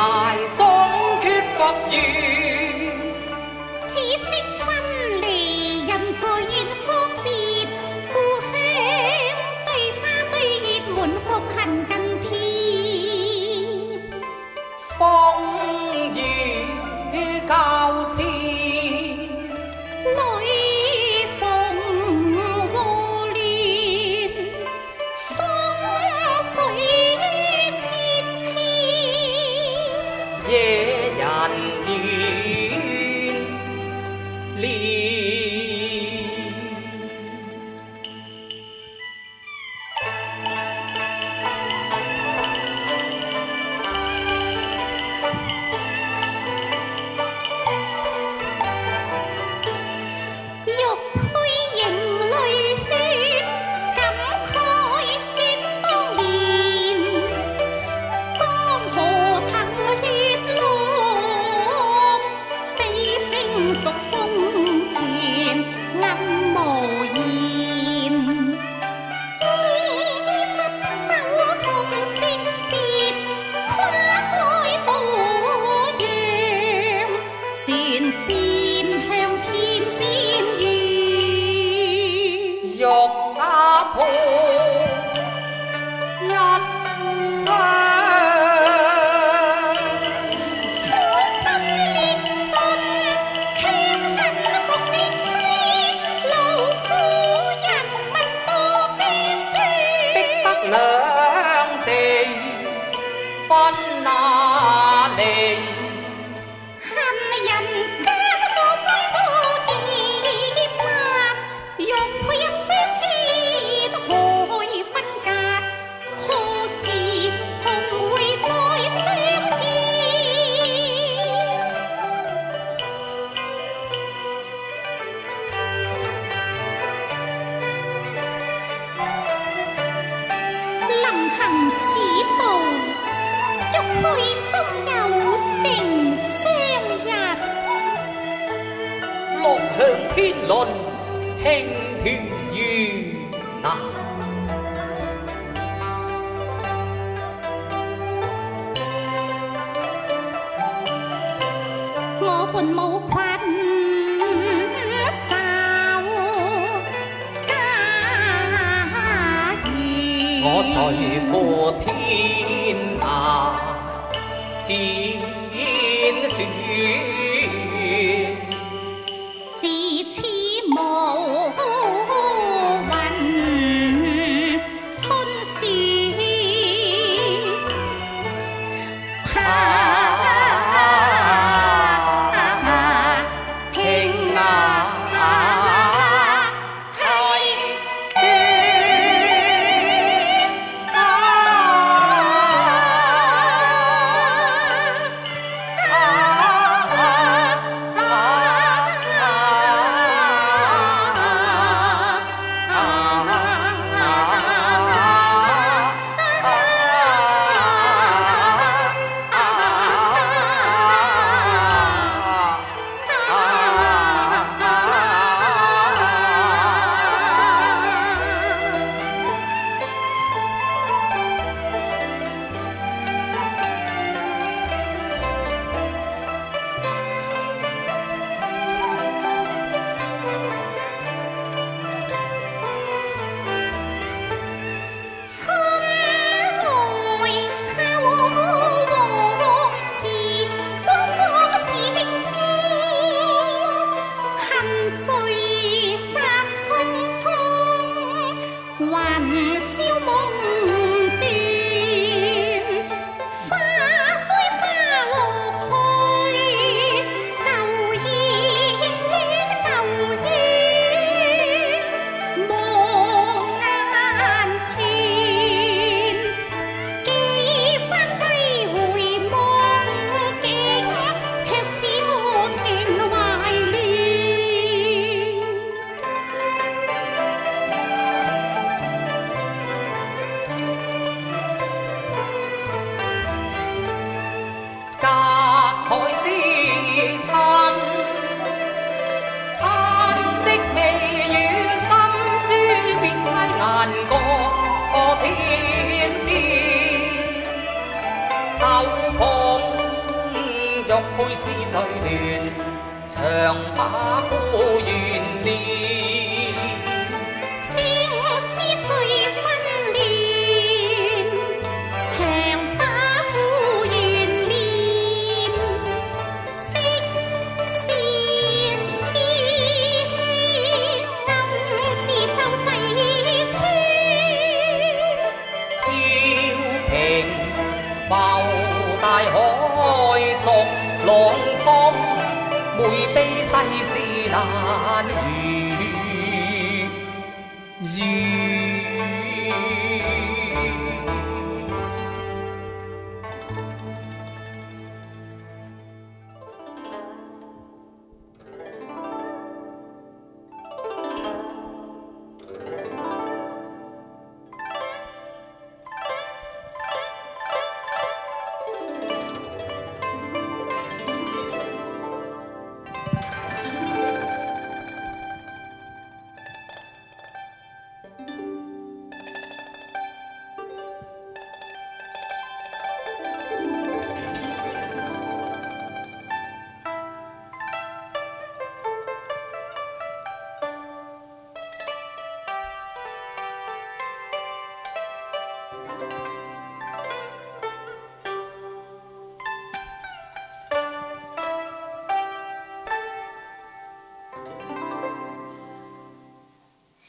涯總缺復原。此色分離，人在遠方別，故鄉對花對葉滿腹恨近天。風雨交織，女逢和亂，風水千千。野人怨憐。玉佩迎淚血，感慨說當年。江河騰血浪，悲聲逐風傳，暗無言。依執手同惜別，跨開波揚，船漸向天邊遠。玉瓦鋪一雙，苦奔烈盡，卻恨復烈死，勞苦人民多悲酸。逼得兩地分哪離？恨人間多災多劫難，玉佩一雙牽，何以分隔？何時重會再相見？臨行此道，玉佩終有成雙日。六向天倫慶團圓啊！我伴無困愁家園，我隨赴天涯千處。自此無雲春雪，聽太缺春來秋往事，光復情牽，恨聚散匆匆，雲消夢斷。花開花落去，舊意應戀舊怨，望眼前。記翻低回夢境，卻使我情懷亂。配是誰戀？長把故園念。情是誰分亂？長把故園念。色是依稀暗自就逝處。飄萍浮大海逐浪中，每悲世事難遇。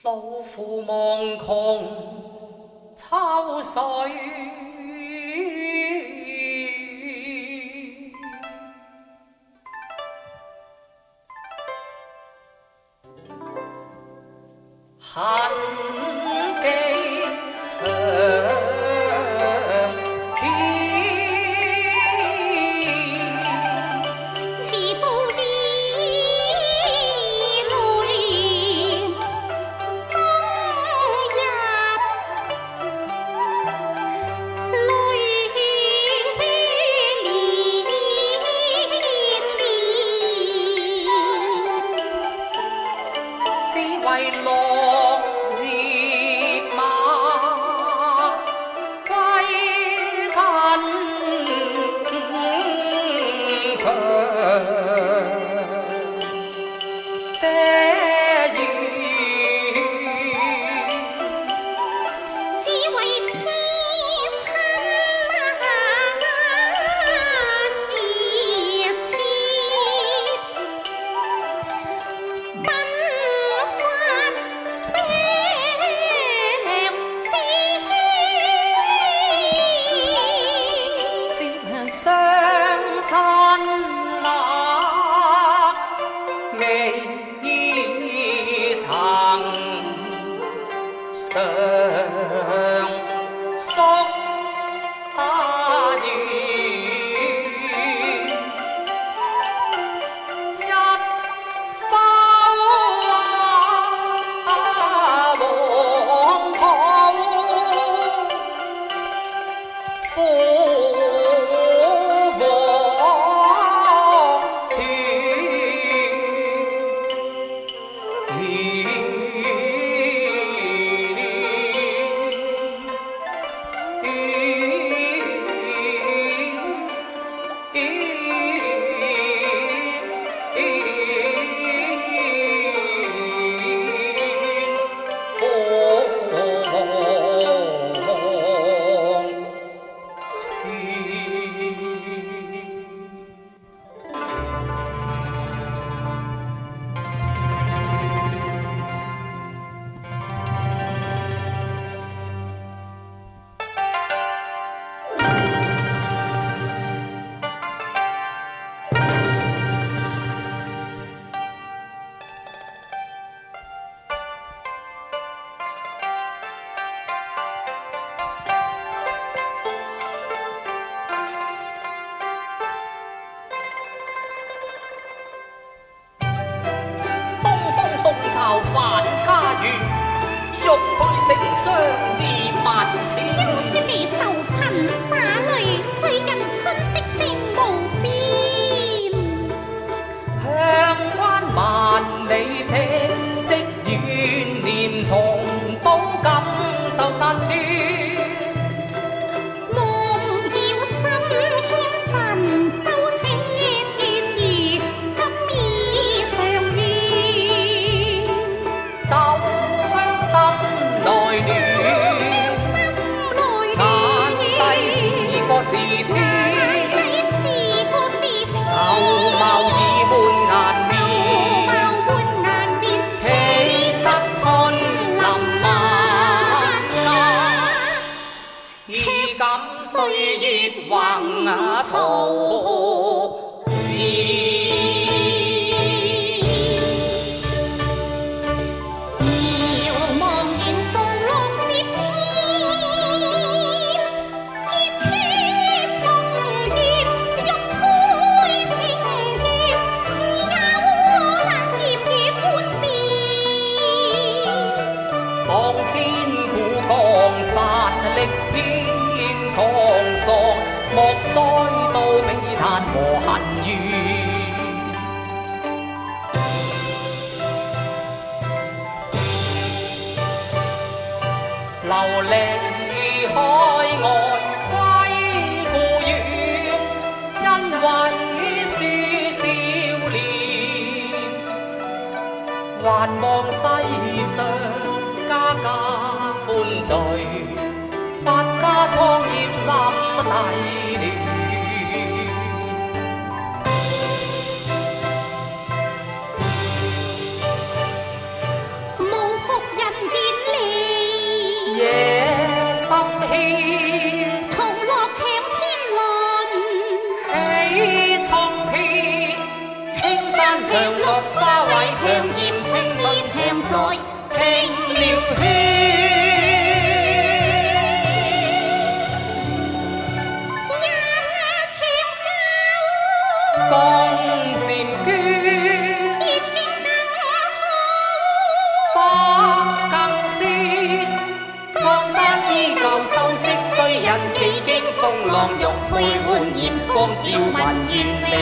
老夫望窮秋水，恨寄長天。似布衣淚終日淚連連，只為落葉馬歸近長。這雨只為思親時切，鬢髮相知。接相親那未曾常宿雨，一花黃土，枯黃處。送驟返家園，玉佩成雙二萬錢。休說地受貧灑淚，最近春色正無邊。鄉關萬里車，惜遠年重都感受山川。夢繞心牽神州情。陶冶。遙望遠鳳浪接天，熱血重現，玉佩情緣，是也烏蘭艷與歡變。當千古江山歷遍滄桑，莫再到悲嘆和恨怨。流離海外歸故園，因為書少年，還望世上家家歡聚，發家創業心底亂。無復人見離，夜深牽，同樂享天倫。喜蒼天，青山長綠花卉長艷，青春常在，拼了血。共嬋娟，花更鮮，江山依舊修飾追人，幾經風浪，玉佩換艷，光照雲月美。